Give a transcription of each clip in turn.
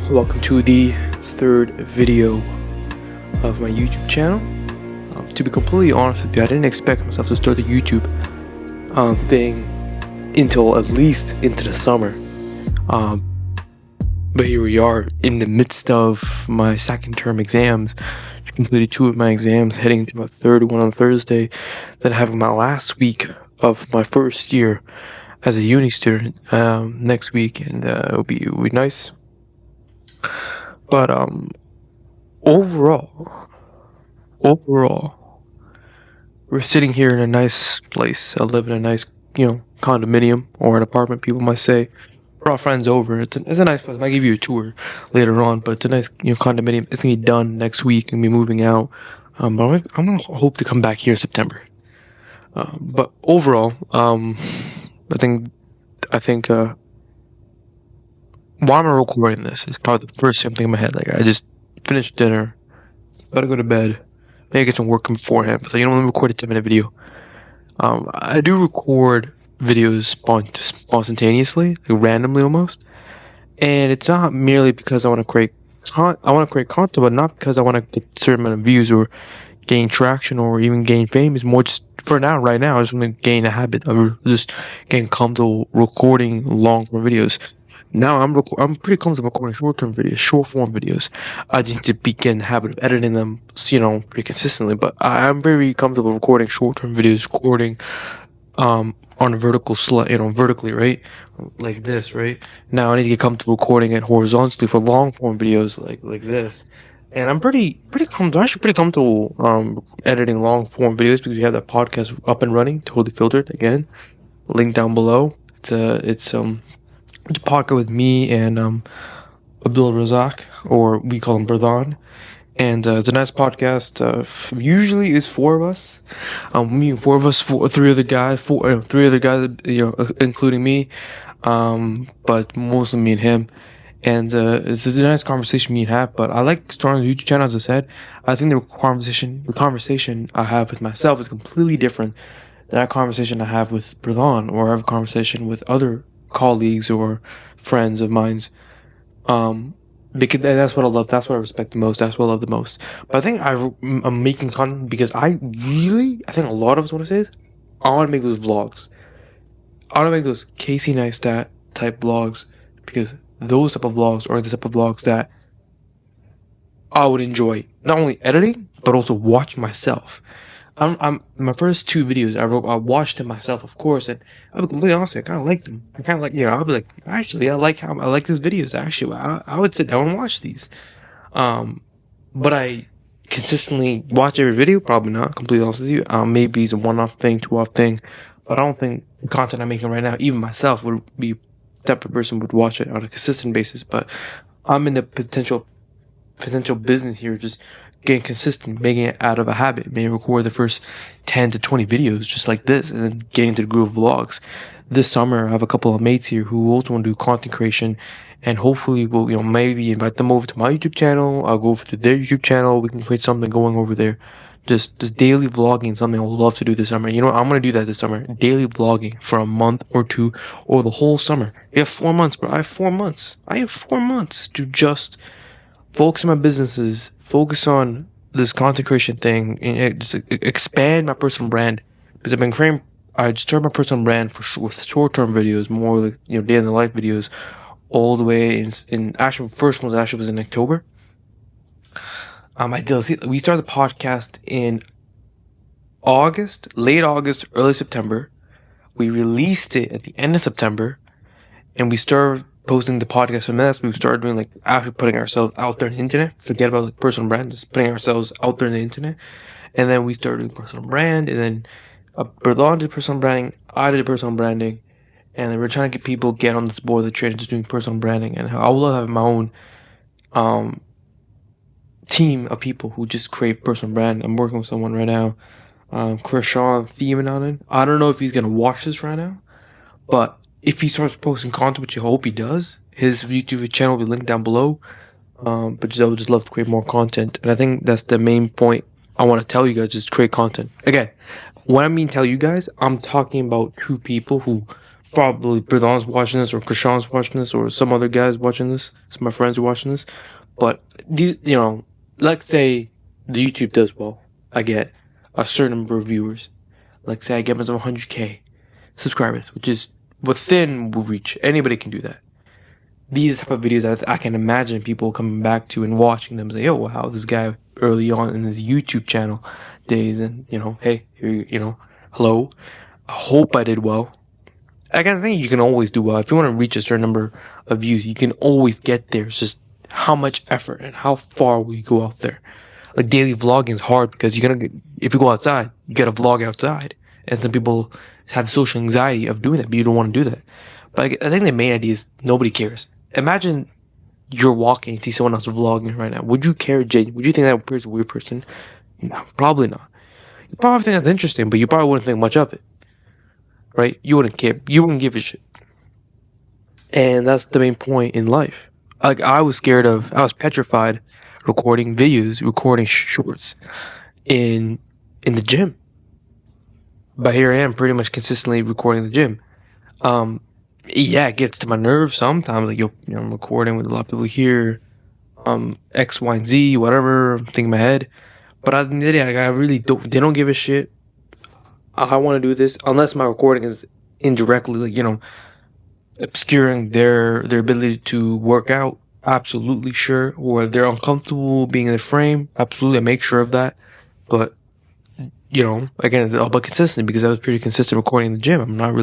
Welcome to the third video of my YouTube channel. To be completely honest with you, I didn't expect myself to start the YouTube thing until at least into the summer. But here we are in the midst of my second term exams. I completed 2 of my exams, heading into my third one on Thursday. Then having my last week of my first year as a uni student next week, and it'll be nice. But overall, we're sitting here in a nice place. I live in a nice, condominium or an apartment, people might say. Brought friends over. It's a nice place. I might give you a tour later on, but it's a nice, condominium. It's gonna be done next week and be moving out. But I'm gonna hope to come back here in September. But overall, I think why am I recording this? It's probably the first thing in my head. Like, I just finished dinner, about to go to bed, maybe get some work beforehand. But let me record a 10-minute video. I do record videos spontaneously, like randomly almost, and it's not merely because I want to create content, but not because I want to get a certain amount of views or gain traction or even gain fame. It's more just right now, I just want to gain a habit of just getting comfortable recording long-form videos. Now I'm pretty comfortable recording short-form videos. I just need to begin the habit of editing them, pretty consistently. But I'm very comfortable recording short-term videos, recording on a vertically, right, like this, right. Now I need to get comfortable recording it horizontally for long-form videos, like this. And I'm pretty comfortable editing long-form videos because we have that podcast up and running, totally filtered. Again, link down below. It's a podcast with me and Abdul Razak, or we call him Pradhan, and it's a nice podcast. Usually it's 4 of us, me and 4 of us, 3 other guys, 3 other guys, including me, but mostly me and him. And it's a nice conversation me and have. But I like starting the YouTube channel. As I said, I think the conversation I have with myself is completely different than that conversation I have with Pradhan, or I have a conversation with other colleagues or friends of mine's, because that's what I love, that's what I respect the most, that's what I love the most. But I think I'm making content because I think a lot of us want to say this. I want to make those vlogs. I want to make those Casey Neistat type vlogs, because those type of vlogs are the type of vlogs that I would enjoy not only editing but also watching myself. My first 2 videos I watched them myself, of course, and I'll be completely honest, I kind of like them. I kind of like, I'll be like, actually, I like these videos. Actually, I would sit down and watch these. But I consistently watch every video, probably not, completely honest with you. Maybe it's a 1-off thing, 2-off thing, but I don't think the content I'm making right now, even myself, would be the type of person would watch it on a consistent basis. But I'm in the potential business here, just getting consistent, making it out of a habit. Maybe record the first 10 to 20 videos just like this, and then getting into the groove of vlogs. This summer, I have a couple of mates here who also want to do content creation, and hopefully we'll, maybe invite them over to my YouTube channel. I'll go over to their YouTube channel. We can create something going over there. Just daily vlogging, something I would love to do this summer. I'm going to do that this summer. Daily vlogging for a month or 2, or the whole summer. We have 4 months, bro. I have 4 months to just focus on my businesses, focus on this content creation thing, and just expand my personal brand. Because I started my personal brand with short-term videos, more like, day in the life videos, all the way in actually, first one was in October. We started the podcast in August, late August, early September. We released it at the end of September, and we started posting the podcast from that. We started doing actually putting ourselves out there on the internet. Forget about personal brand, just putting ourselves out there on the internet. And then we started doing personal brand, and then Berlon did personal branding, I did personal branding, and then we're trying to get people get on this board of the train just doing personal branding. And I will have my own team of people who just crave personal brand. I'm working with someone right now, Krishan Themenon. I don't know if he's gonna watch this right now, but if he starts posting content, which I hope he does, his YouTube channel will be linked down below. But I would just love to create more content, and I think that's the main point I want to tell you guys: just create content. Again, when I mean tell you guys, I'm talking about 2 people who probably Bernard's watching this, or Krishan's watching this, or some other guys watching this. Some of my friends are watching this. But these, let's say the YouTube does well. I get a certain number of viewers. Like say I get myself 100K subscribers, which is within reach. Anybody can do that. These type of videos I can imagine people coming back to and watching them, say, "Oh wow, this guy early on in his YouTube channel days, and hey, here, hello. I hope I did well." I think you can always do well. If you want to reach a certain number of views, you can always get there. It's just how much effort and how far will you go out there. Like daily vlogging is hard because if you go outside, you gotta vlog outside. And some people have social anxiety of doing that, but you don't want to do that. But I think the main idea is nobody cares. Imagine you're walking and see someone else vlogging right now. Would you care, Jay? Would you think that person's a weird person? No, probably not. You probably think that's interesting, but you probably wouldn't think much of it. Right? You wouldn't care. You wouldn't give a shit. And that's the main point in life. Like, I was petrified recording videos, recording shorts in the gym. But here I am pretty much consistently recording in the gym. Yeah, it gets to my nerves sometimes. Like, I'm recording with a lot of people here, X, Y, and Z, whatever, I'm thinking in my head. But at the end of the day, I really they don't give a shit. I want to do this unless my recording is indirectly, obscuring their ability to work out. Absolutely sure. Or they're uncomfortable being in the frame. Absolutely, I make sure of that. But, again, it's all about consistency because I was pretty consistent recording in the gym. I'm not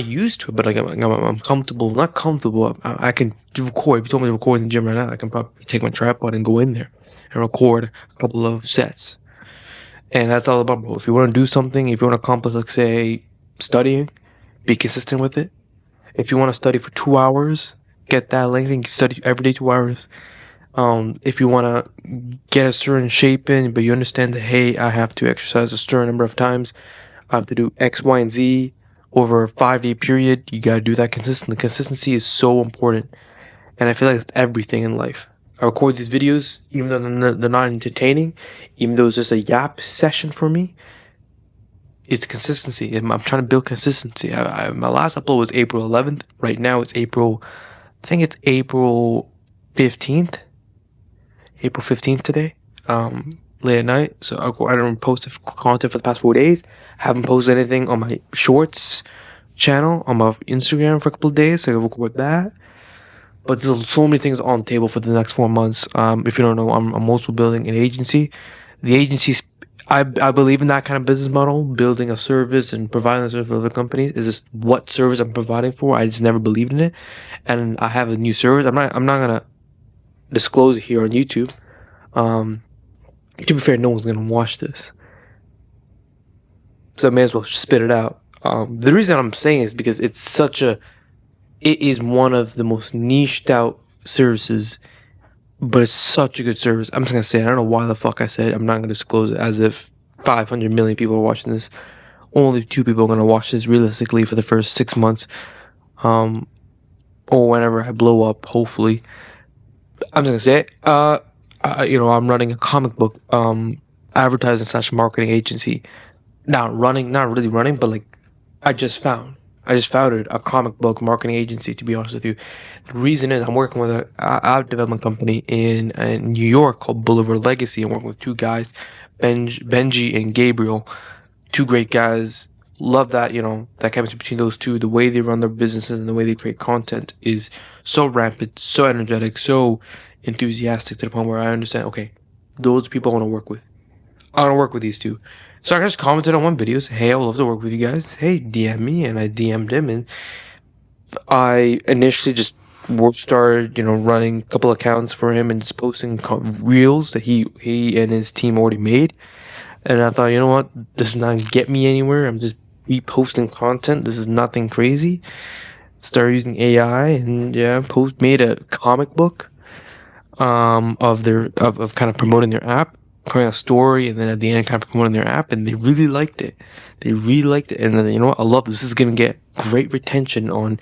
used to it, but I'm comfortable. Not comfortable. I can record. If you told me to record in the gym right now, I can probably take my tripod and go in there and record a couple of sets. And that's all about, bro. If you want to do something, if you want to accomplish, like, say, studying, be consistent with it. If you want to study for 2 hours, get that length and study every day 2 hours. If you want to get a certain shape in, but you understand that, hey, I have to exercise a certain number of times. I have to do X, Y, and Z over a 5-day period. You got to do that consistently. Consistency is so important. And I feel like it's everything in life. I record these videos, even though they're not entertaining, even though it's just a yap session for me. It's consistency. I'm trying to build consistency. My last upload was April 11th. Right now it's April 15th. April 15th today, late at night. So I don't post content for the past 4 days. Haven't posted anything on my shorts channel, on my Instagram for a couple of days. So I record that. But there's so many things on the table for the next 4 months. If you don't know, I'm also building an agency. The agency's, I believe in that kind of business model, building a service and providing a service for other companies. Is this what service I'm providing for? I just never believed in it. And I have a new service. I'm not gonna disclose it here on YouTube. To be fair, no one's gonna watch this. So I may as well spit it out. The reason I'm saying is because it is one of the most niched out services, but it's such a good service. I'm just gonna say it. I don't know why the fuck I said it. I'm not gonna disclose it as if 500 million people are watching this. Only 2 people are gonna watch this realistically for the first 6 months, or whenever I blow up. Hopefully, I'm just gonna say it. I'm running a comic book advertising / marketing agency. Not really running, but like I just founded a comic book marketing agency, to be honest with you. The reason is I'm working with a app development company in New York called Boulevard Legacy. I'm working with 2 guys, Benji and Gabriel, 2 great guys. Love that, that chemistry between those 2. The way they run their businesses and the way they create content is so rampant, so energetic, so enthusiastic to the point where I understand, okay, those people I want to work with. I want to work with these 2. So I just commented on one video, say, hey, I would love to work with you guys. Hey, DM me, and I DM'd him, and I initially just started, running a couple accounts for him and just posting reels that he and his team already made. And I thought, you know what, this is not get me anywhere. I'm just reposting content. This is nothing crazy. Started using AI, and made a comic book of kind of promoting their app, creating a story, and then at the end kind of promoting their app, and they really liked it. And then, you know what, I love this. This is gonna get great retention on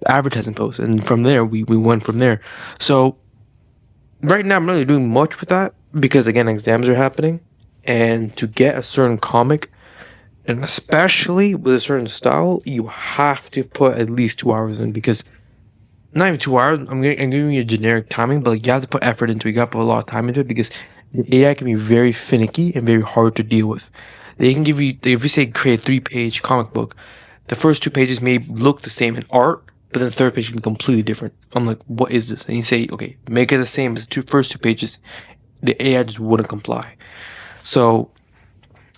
advertising posts, and from there we went from there. So right now I'm not really doing much with that because, again, exams are happening, and to get a certain comic And especially with a certain style, you have to put at least 2 hours in, because not even 2 hours. I'm giving you a generic timing, but like you have to put effort into it. You got to put a lot of time into it, because the AI can be very finicky and very hard to deal with. They can give you, if you say create a 3-page comic book, the first 2 pages may look the same in art, but then the third page can be completely different. I'm like, what is this? And you say, okay, make it the same as the first 2 pages. The AI just wouldn't comply. So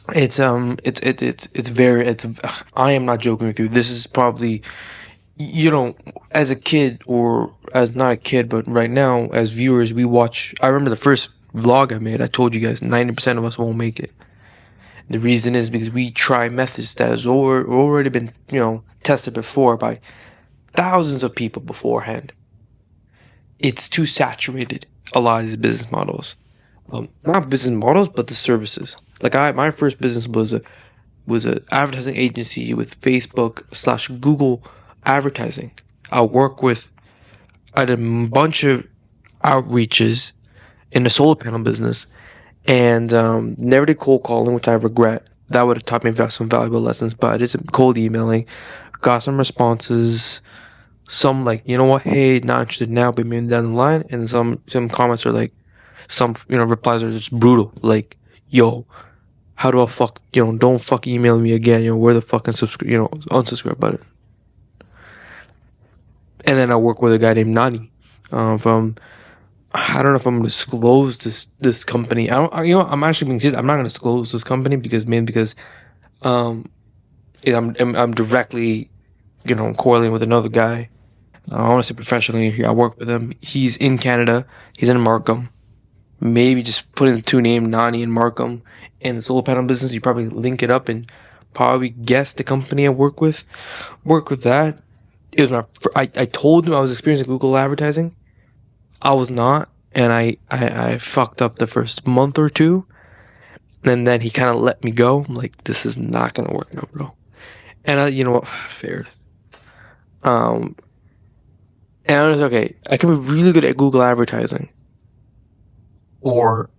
it's very, I am not joking with you. This is probably, as a kid, or as not a kid, but right now as viewers, we watch. I remember the first vlog I made. I told you guys 90% of us won't make it. The reason is because we try methods that has already been, tested before by thousands of people beforehand. It's too saturated, a lot of these business models. Not business models, but the services. Like my first business was a advertising agency with Facebook/Google advertising. I work with a bunch of outreaches in the solar panel business, and never did cold calling, which I regret. That would have taught me some valuable lessons. But I did some cold emailing, got some responses. Some like, you know what, hey, not interested now, but maybe down the line. And some comments are like, some replies are just brutal. Like, yo, how do I don't fuck email me again. Where the fucking unsubscribe button. And then I work with a guy named Nani, from, I don't know if I'm gonna disclose this company. I'm actually being serious. I'm not gonna disclose this company because I'm directly, correlating with another guy. I want to say professionally. I work with him. He's in Canada. He's in Markham. Maybe just put in the two names, Nani and Markham, and the solar panel business. You probably link it up and probably guess the company I work with. Work with that. It was I told him I was experiencing Google advertising. I was not, and I fucked up the first month or two, and then he kind of let me go. I'm like, this is not gonna work out, bro. And you know what? Fair. And I was okay. I can be really good at Google advertising, or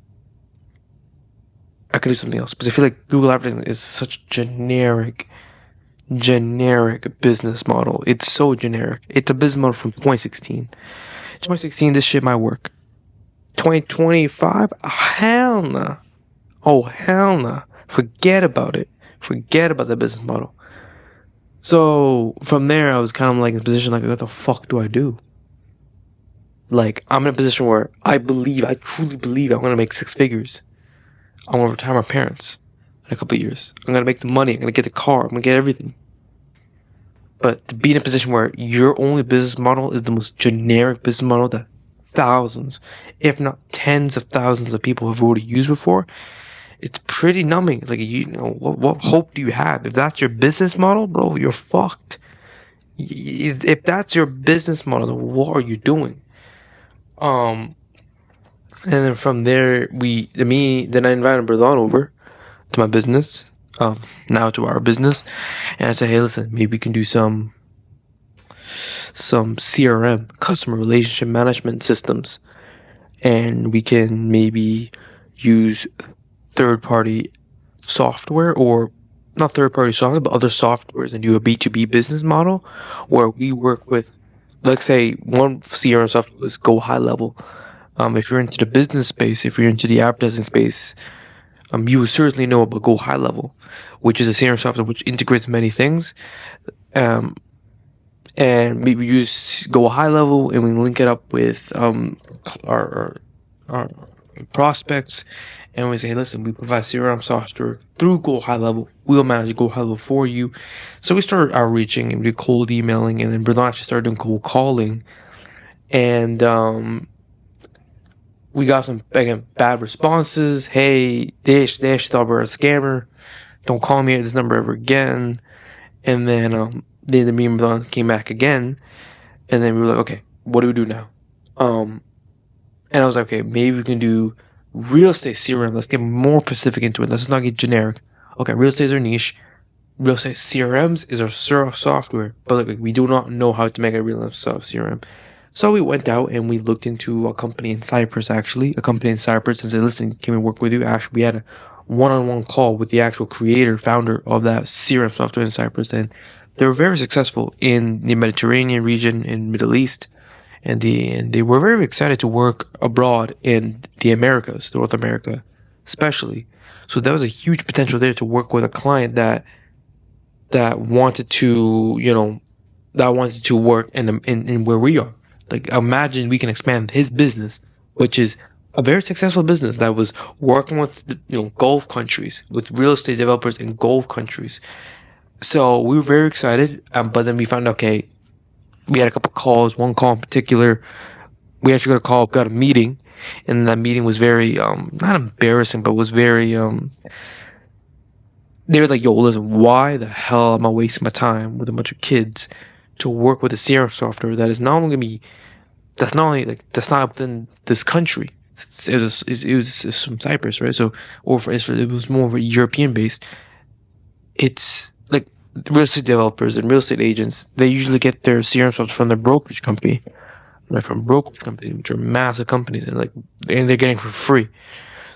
I could do something else. But I feel like Google advertising is such generic business model. It's so generic. It's a business model from 2016. 2016, this shit might work. 2025, hell nah. Oh, hell nah. Forget about it. Forget about the business model. So from there, I was kind of like in a position like, what the fuck do I do? Like, I'm in a position where I truly believe I'm going to make 6 figures. I'm going to retire my parents in a couple of years. I'm going to make the money. I'm going to get the car. I'm going to get everything. But to be in a position where your only business model is the most generic business model that thousands, if not tens of thousands of people have already used before, it's pretty numbing. Like, what hope do you have? If that's your business model, bro, you're fucked. If that's your business model, then what are you doing? And then from there, then I invited Berlon over to my business, now to our business, and I said, hey, listen, maybe we can do some CRM, customer relationship management systems, and we can maybe use third-party software, or not third-party software, but other softwares, and do a B2B business model where we work with, let's say, one CRM software is Go High Level. If you're into the business space, if you're into the advertising space, you will certainly know about Go High Level, which is a CRM software which integrates many things. And we use Go High Level, and we link it up with our prospects, and we say, listen, we provide CRM software through Go High Level. We'll manage Go High Level for you. So we started outreaching, and we did cold emailing, and then Bernard actually started doing cold calling, and we got some, again, bad responses. Hey, Dish, thought we were a scammer. Don't call me at this number ever again. And then the me and Bernard came back again, and then we were like, okay, what do we do now? And I was like, okay, maybe we can do real estate CRM. Let's get more specific into it. Let's not get generic. Okay, real estate is our niche. Real estate CRMs is our software, but like, we do not know how to make a real estate CRM. So we went out and we looked into a company in Cyprus, and said, listen, can we work with you? Actually, we had one-on-one call with the actual creator, founder of that CRM software in Cyprus, and they were very successful in the Mediterranean region, in Middle East, and they were very excited to work abroad in the Americas, North America, especially. So there was a huge potential there to work with a client that wanted to, that wanted to work in where we are. Like, imagine we can expand his business, which is a very successful business that was working with, Gulf countries, with real estate developers in Gulf countries. So we were very excited, but then we found out, okay, we had a couple calls, one call in particular. We actually got a meeting, and that meeting was very, not embarrassing, but was very, they were like, yo, listen, why the hell am I wasting my time with a bunch of kids to work with a CRM software that is not only going to be, that's not within this country. It was from Cyprus, right? So, it was more of a European based. It's like real estate developers and real estate agents, they usually get their CRM software from their brokerage company, right? From brokerage companies, which are massive companies, and they're getting it for free.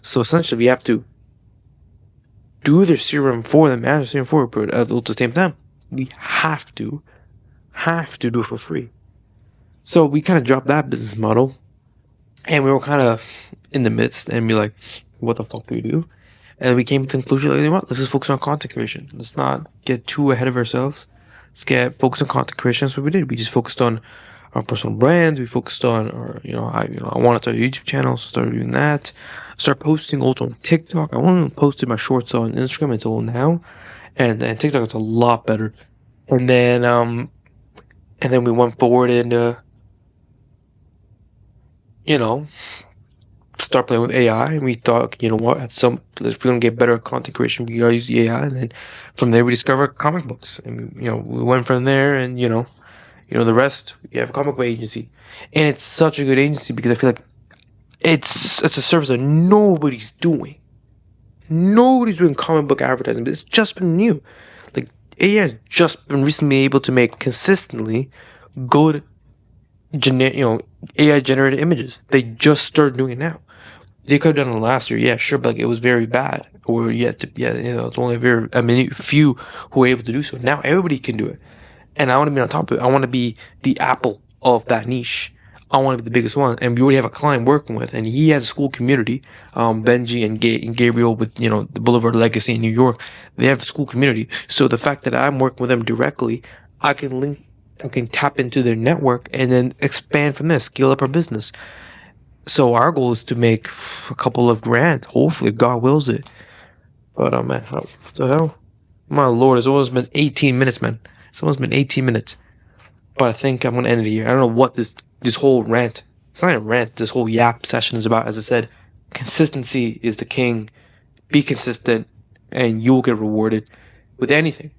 So essentially, we have to do their CRM for them, manage CRM for it, but at the same time, we have to do it for free. So we kind of dropped that business model, and we were kind of in the midst, and be like, what the fuck do we do? And we came to the conclusion, like, let's just focus on content creation. Let's not get too ahead of ourselves. Let's get focused on content creation. That's what we did. We just focused on our personal brands. We focused on our, I wanted to start a YouTube channel, so started doing that. Start posting also on TikTok. I only posted my shorts on Instagram until now, and TikTok is a lot better. And then we went forward and start playing with AI, and we thought, if we're gonna get better at content creation, we gotta use the AI. And then from there, we discovered comic books, and we went from there, and the rest. We have a comic book agency, and it's such a good agency because I feel like it's a service that nobody's doing. Nobody's doing comic book advertising, but it's just been new. Like, AI has just been recently able to make consistently good, AI generated images. They just started doing it now. They could have done it last year, yeah, sure, but it was very bad. Or it's only a few who were able to do so. Now everybody can do it, and I want to be on top of it. I want to be the Apple of that niche. I want to be the biggest one, and we already have a client working with, and he has a school community. Benji and Gabriel with the Boulevard Legacy in New York, they have a school community. So the fact that I'm working with them directly, I can tap into their network and then expand from there, scale up our business. So our goal is to make a couple of grand, hopefully, if God wills it. But man, what the hell? My lord, it's almost been 18 minutes, man. It's almost been 18 minutes. But I think I'm gonna end it here. I don't know what this whole rant. It's not a rant. This whole yap session is about. As I said, consistency is the king. Be consistent, and you'll get rewarded with anything.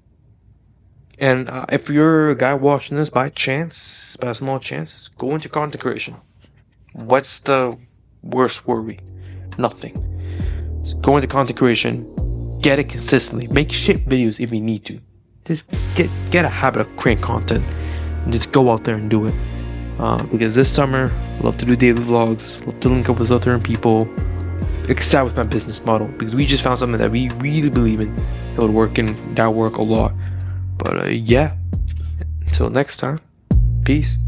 And if you're a guy watching this by a small chance, go into content creation. What's the worst worry? Nothing. Just go into content creation. Get it consistently. Make shit videos if you need to. Just get a habit of creating content. And just go out there and do it. Because this summer, I love to do daily vlogs. Love to link up with other people. Excited with my business model. Because we just found something that we really believe in. That would work a lot. But yeah. Until next time. Peace.